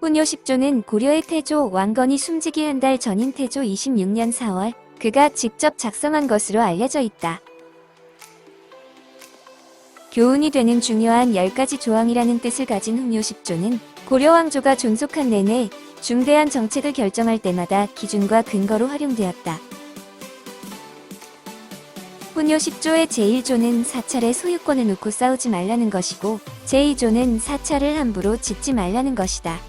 훈요 10조는 고려의 태조 왕건이 숨지기 한 달 전인 태조 26년 4월 그가 직접 작성한 것으로 알려져 있다. 교훈이 되는 중요한 10가지 조항이라는 뜻을 가진 훈요 10조는 고려 왕조가 존속한 내내 중대한 정책을 결정할 때마다 기준과 근거로 활용되었다. 훈요 10조의 제1조는 사찰의 소유권을 놓고 싸우지 말라는 것이고 제2조는 사찰을 함부로 짓지 말라는 것이다.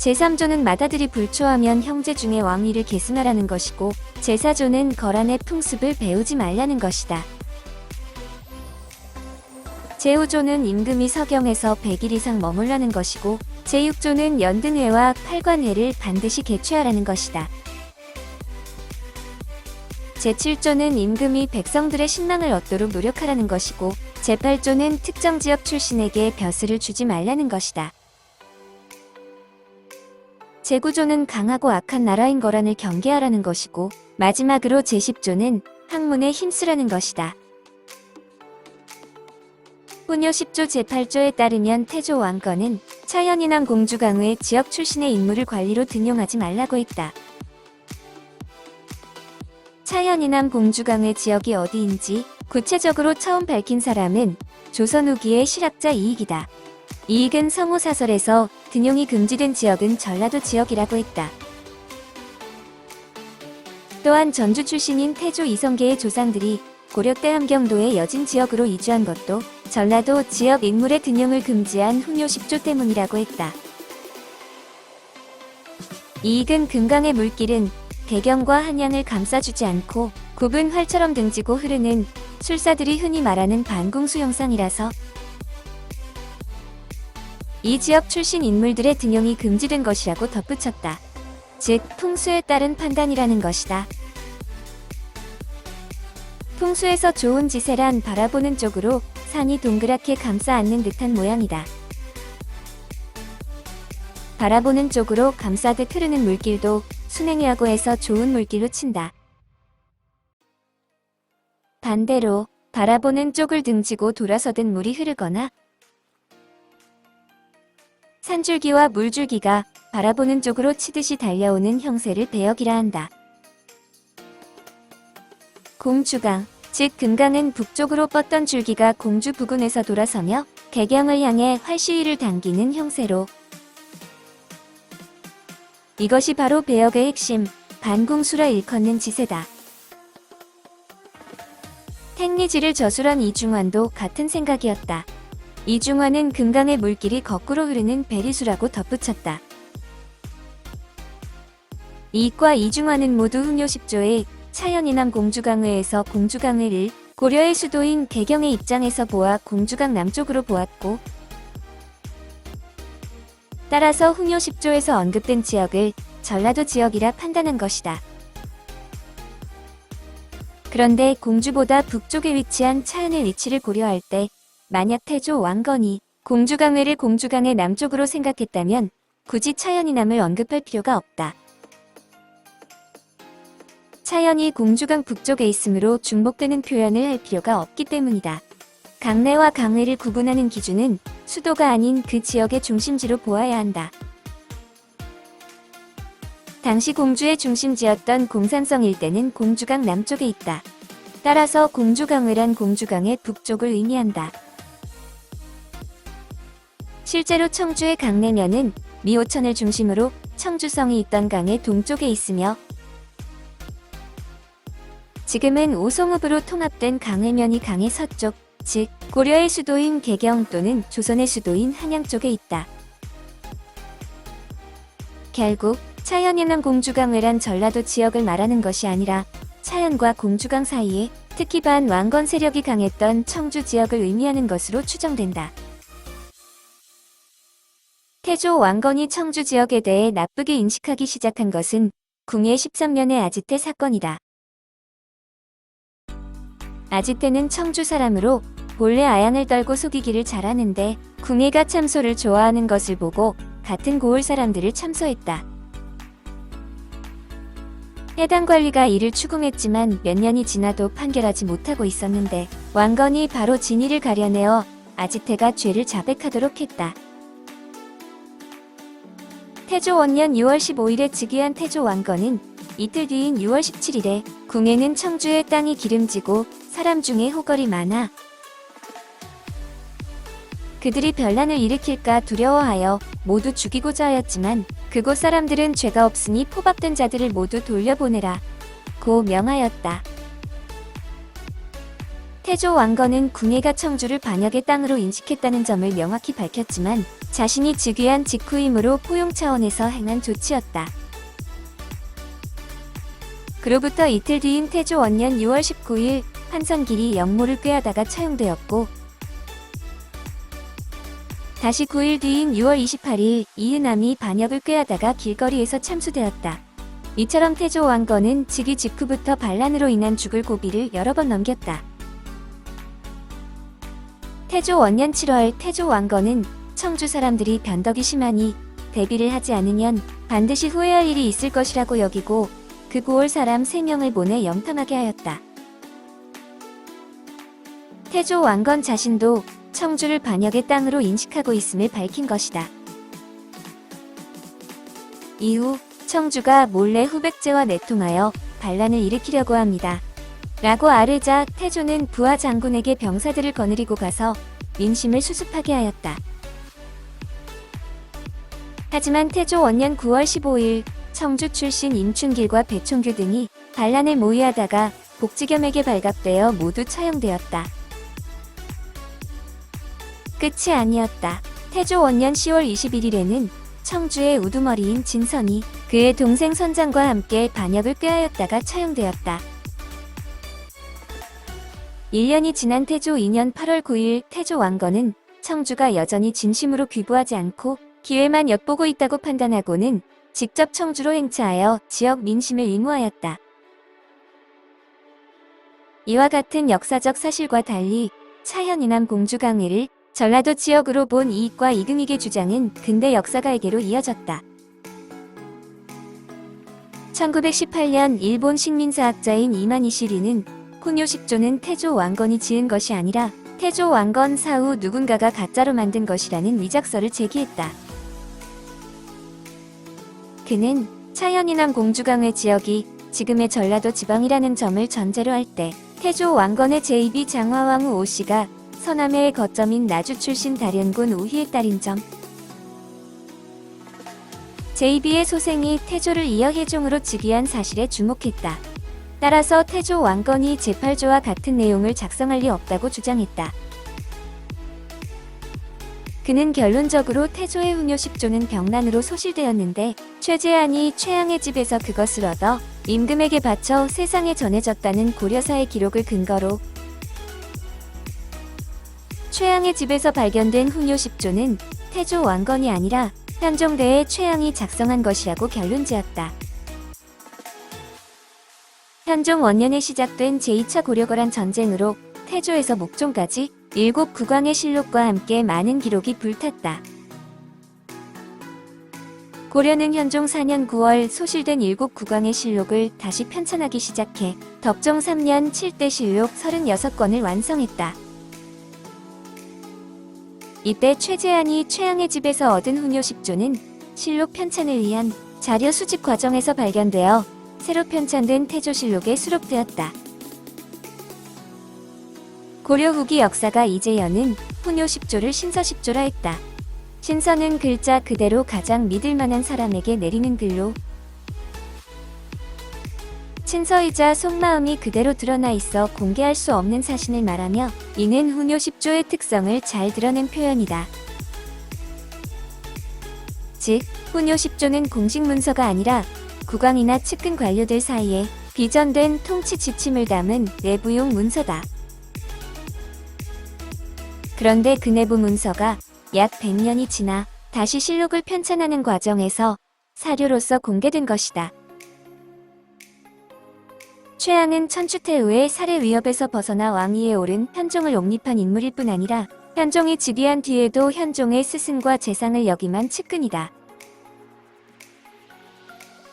제3조는 맏아들이 불초하면 형제 중에 왕위를 계승하라는 것이고 제4조는 거란의 풍습을 배우지 말라는 것이다. 제5조는 임금이 서경에서 100일 이상 머물라는 것이고 제6조는 연등회와 팔관회를 반드시 개최하라는 것이다. 제7조는 임금이 백성들의 신망을 얻도록 노력하라는 것이고 제8조는 특정 지역 출신에게 벼슬을 주지 말라는 것이다. 제9조는 강하고 악한 나라인 거란을 경계하라는 것이고 마지막으로 제10조는 학문에 힘쓰라는 것이다. 훈요 10조 제8조에 따르면 태조 왕건은 차현이남 공주강의 지역 출신의 인물을 관리로 등용하지 말라고 했다. 차현이남 공주강의 지역이 어디인지 구체적으로 처음 밝힌 사람은 조선 후기의 실학자 이익이다. 이익은 성호사설에서 등용이 금지된 지역은 전라도 지역이라고 했다. 또한 전주 출신인 태조 이성계의 조상들이 고려 때 함경도의 여진 지역으로 이주한 것도 전라도 지역 인물의 등용을 금지한 훈요 10조 때문이라고 했다. 이익은 금강의 물길은 개경과 한양을 감싸주지 않고 굽은 활처럼 등지고 흐르는 술사들이 흔히 말하는 반궁수 형상이라서 이 지역 출신 인물들의 등용이 금지된 것이라고 덧붙였다. 즉, 풍수에 따른 판단이라는 것이다. 풍수에서 좋은 지세란 바라보는 쪽으로 산이 동그랗게 감싸 안는 듯한 모양이다. 바라보는 쪽으로 감싸듯 흐르는 물길도 순행이라고 해서 좋은 물길로 친다. 반대로 바라보는 쪽을 등지고 돌아서듯 물이 흐르거나 산줄기와 물줄기가 바라보는 쪽으로 치듯이 달려오는 형세를 배역이라 한다. 공주강, 즉 금강은 북쪽으로 뻗던 줄기가 공주 부근에서 돌아서며 개경을 향해 활시위를 당기는 형세로 이것이 바로 배역의 핵심, 반궁수라 일컫는 지세다. 택리지를 저술한 이중환도 같은 생각이었다. 이중환은 금강의 물길이 거꾸로 흐르는 배리수라고 덧붙였다. 이익과 이중환은 모두 훈요 10조의 차현이남 공주강의에서 공주강의를 고려의 수도인 개경의 입장에서 보아 공주강 남쪽으로 보았고 따라서 훈요 10조에서 언급된 지역을 전라도 지역이라 판단한 것이다. 그런데 공주보다 북쪽에 위치한 차현의 위치를 고려할 때 만약 태조 왕건이 공주강회를 공주강의 남쪽으로 생각했다면 굳이 차현이남을 언급할 필요가 없다. 차현이 공주강 북쪽에 있으므로 중복되는 표현을 할 필요가 없기 때문이다. 강내와 강회를 구분하는 기준은 수도가 아닌 그 지역의 중심지로 보아야 한다. 당시 공주의 중심지였던 공산성 일대는 공주강 남쪽에 있다. 따라서 공주강회란 공주강의 북쪽을 의미한다. 실제로 청주의 강내면은 미호천을 중심으로 청주성이 있던 강의 동쪽에 있으며 지금은 오송읍으로 통합된 강해면이 강의 서쪽, 즉 고려의 수도인 개경 또는 조선의 수도인 한양 쪽에 있다. 결국 차현이남 공주강회란 전라도 지역을 말하는 것이 아니라 차현과 공주강 사이에 특히 반왕건 세력이 강했던 청주 지역을 의미하는 것으로 추정된다. 태조 왕건이 청주 지역에 대해 나쁘게 인식하기 시작한 것은 궁예 13년의 아지태 사건이다. 아지태는 청주 사람으로 본래 아양을 떨고 속이기를 잘하는데 궁예가 참소를 좋아하는 것을 보고 같은 고을 사람들을 참소했다. 해당 관리가 이를 추궁했지만 몇 년이 지나도 판결하지 못하고 있었는데 왕건이 바로 진위를 가려내어 아지태가 죄를 자백하도록 했다. 태조 원년 6월 15일에 즉위한 태조 왕건은 이틀 뒤인 6월 17일에 궁에는 청주의 땅이 기름지고 사람 중에 호걸이 많아 그들이 변란을 일으킬까 두려워하여 모두 죽이고자 하였지만 그곳 사람들은 죄가 없으니 포박된 자들을 모두 돌려보내라 고 명하였다. 태조 왕건은 궁예가 청주를 반역의 땅으로 인식했다는 점을 명확히 밝혔지만 자신이 즉위한 직후이므로 포용 차원에서 행한 조치였다. 그로부터 이틀 뒤인 태조 원년 6월 19일 한선길이 역모를 꾀하다가 처형되었고 다시 9일 뒤인 6월 28일 이은암이 반역을 꾀하다가 길거리에서 참수되었다. 이처럼 태조 왕건은 즉위 직후부터 반란으로 인한 죽을 고비를 여러 번 넘겼다. 태조 원년 7월 태조 왕건은 청주 사람들이 변덕이 심하니 대비를 하지 않으면 반드시 후회할 일이 있을 것이라고 여기고 그 고을 사람 3명을 보내 염탐하게 하였다. 태조 왕건 자신도 청주를 반역의 땅으로 인식하고 있음을 밝힌 것이다. 이후 청주가 몰래 후백제와 내통하여 반란을 일으키려고 합니다. 라고 아뢰자 태조는 부하 장군에게 병사들을 거느리고 가서 민심을 수습하게 하였다. 하지만 태조 원년 9월 15일 청주 출신 임춘길과 배총규 등이 반란을 모의하다가 복지겸에게 발각되어 모두 처형되었다. 끝이 아니었다. 태조 원년 10월 21일에는 청주의 우두머리인 진선이 그의 동생 선장과 함께 반역을 꾀하였다가 처형되었다. 1년이 지난 태조 2년 8월 9일 태조 왕건은 청주가 여전히 진심으로 귀부하지 않고 기회만 엿보고 있다고 판단하고는 직접 청주로 행차하여 지역 민심을 임무하였다. 이와 같은 역사적 사실과 달리 차현이남 공주강의를 전라도 지역으로 본 이익과 이금익의 주장은 근대 역사가에게로 이어졌다. 1918년 일본 식민사학자인 이만희시리는 훈요식조는 태조 왕건이 지은 것이 아니라 태조 왕건 사후 누군가가 가짜로 만든 것이라는 위작설을 제기했다. 그는 차현이남 공주강의 지역이 지금의 전라도 지방이라는 점을 전제로 할 때 태조 왕건의 제2비 장화왕후 오씨가 서남해의 거점인 나주 출신 다련군 우희의 딸인 점, 제2비의 소생이 태조를 이어 혜종으로 즉위한 사실에 주목했다. 따라서 태조 왕건이 제8조와 같은 내용을 작성할 리 없다고 주장했다. 그는 결론적으로 태조의 훈요식조는 병난으로 소실되었는데 최재한이 최양의 집에서 그것을 얻어 임금에게 바쳐 세상에 전해졌다는 고려사의 기록을 근거로 최양의 집에서 발견된 훈요식조는 태조 왕건이 아니라 현종대의 최양이 작성한 것이라고 결론지었다. 현종 원년에 시작된 제2차 고려거란 전쟁으로 태조에서 목종까지 7국왕의 실록과 함께 많은 기록이 불탔다. 고려는 현종 4년 9월 소실된 7국왕의 실록을 다시 편찬하기 시작해 덕종 3년 7대 실록 36권을 완성했다. 이때 최재한이 최양의 집에서 얻은 훈요식조는 실록 편찬을 위한 자료 수집 과정에서 발견되어 새로 편찬된 태조실록에 수록되었다. 고려 후기 역사가 이재현은 훈요식조를 신서식조라 했다. 신서는 글자 그대로 가장 믿을 만한 사람에게 내리는 글로 친서이자 속마음이 그대로 드러나 있어 공개할 수 없는 사신을 말하며 이는 훈요식조의 특성을 잘 드러낸 표현이다. 즉, 훈요식조는 공식 문서가 아니라 국왕이나 측근 관료들 사이에 비전된 통치 지침을 담은 내부용 문서다. 그런데 그 내부 문서가 약 100년이 지나 다시 실록을 편찬하는 과정에서 사료로서 공개된 것이다. 최양은 천추태후의 살해 위협에서 벗어나 왕위에 오른 현종을 옹립한 인물일 뿐 아니라 현종이 즉위한 뒤에도 현종의 스승과 재상을 역임한 측근이다.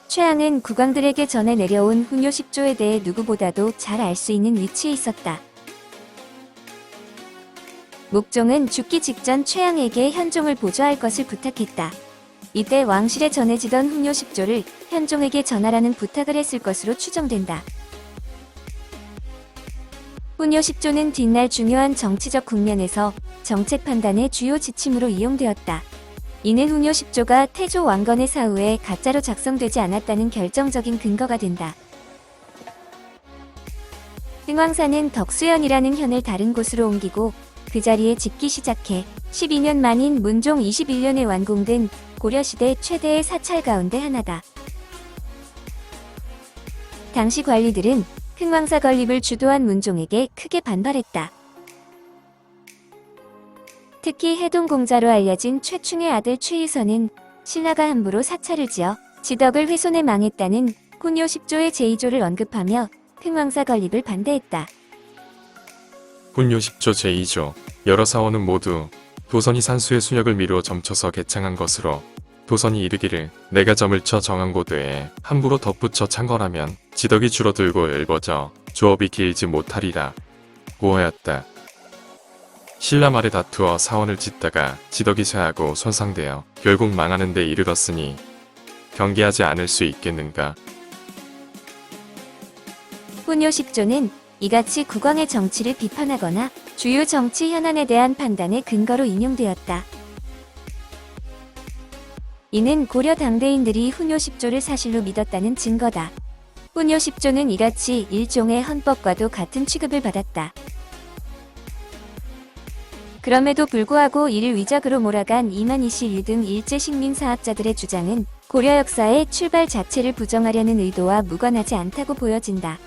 최양은 국왕들에게 전해 내려온 훈요식조에 대해 누구보다도 잘 알 수 있는 위치에 있었다. 목종은 죽기 직전 최양에게 현종을 보좌할 것을 부탁했다. 이때 왕실에 전해지던 훈요 10조를 현종에게 전하라는 부탁을 했을 것으로 추정된다. 훈요 10조는 뒷날 중요한 정치적 국면에서 정책 판단의 주요 지침으로 이용되었다. 이는 훈요 10조가 태조 왕건의 사후에 가짜로 작성되지 않았다는 결정적인 근거가 된다. 흥왕사는 덕수현이라는 현을 다른 곳으로 옮기고 그 자리에 짓기 시작해 12년 만인 문종 21년에 완공된 고려시대 최대의 사찰 가운데 하나다. 당시 관리들은 흥왕사 건립을 주도한 문종에게 크게 반발했다. 특히 해동공자로 알려진 최충의 아들 최유선은 신라가 함부로 사찰을 지어 지덕을 훼손해 망했다는 훈요 10조의 제2조를 언급하며 흥왕사 건립을 반대했다. 훈요 10조 제2조 여러 사원은 모두 도선이 산수의 수역을 미루어 점쳐서 개창한 것으로 도선이 이르기를 내가 점을 쳐 정한 고도에 함부로 덧붙여 창건하면 지덕이 줄어들고 넓어져 조업이 길지 못하리라 고하였다. 신라 말에 다투어 사원을 짓다가 지덕이 쇠하고 손상되어 결국 망하는 데 이르렀으니 경계하지 않을 수 있겠는가. 훈요 10조는 이같이 국왕의 정치를 비판하거나 주요 정치 현안에 대한 판단의 근거로 인용되었다. 이는 고려 당대인들이 훈요 10조를 사실로 믿었다는 증거다. 훈요 10조는 이같이 일종의 헌법과도 같은 취급을 받았다. 그럼에도 불구하고 이를 위작으로 몰아간 이만희실 등 일제 식민사학자들의 주장은 고려 역사의 출발 자체를 부정하려는 의도와 무관하지 않다고 보여진다.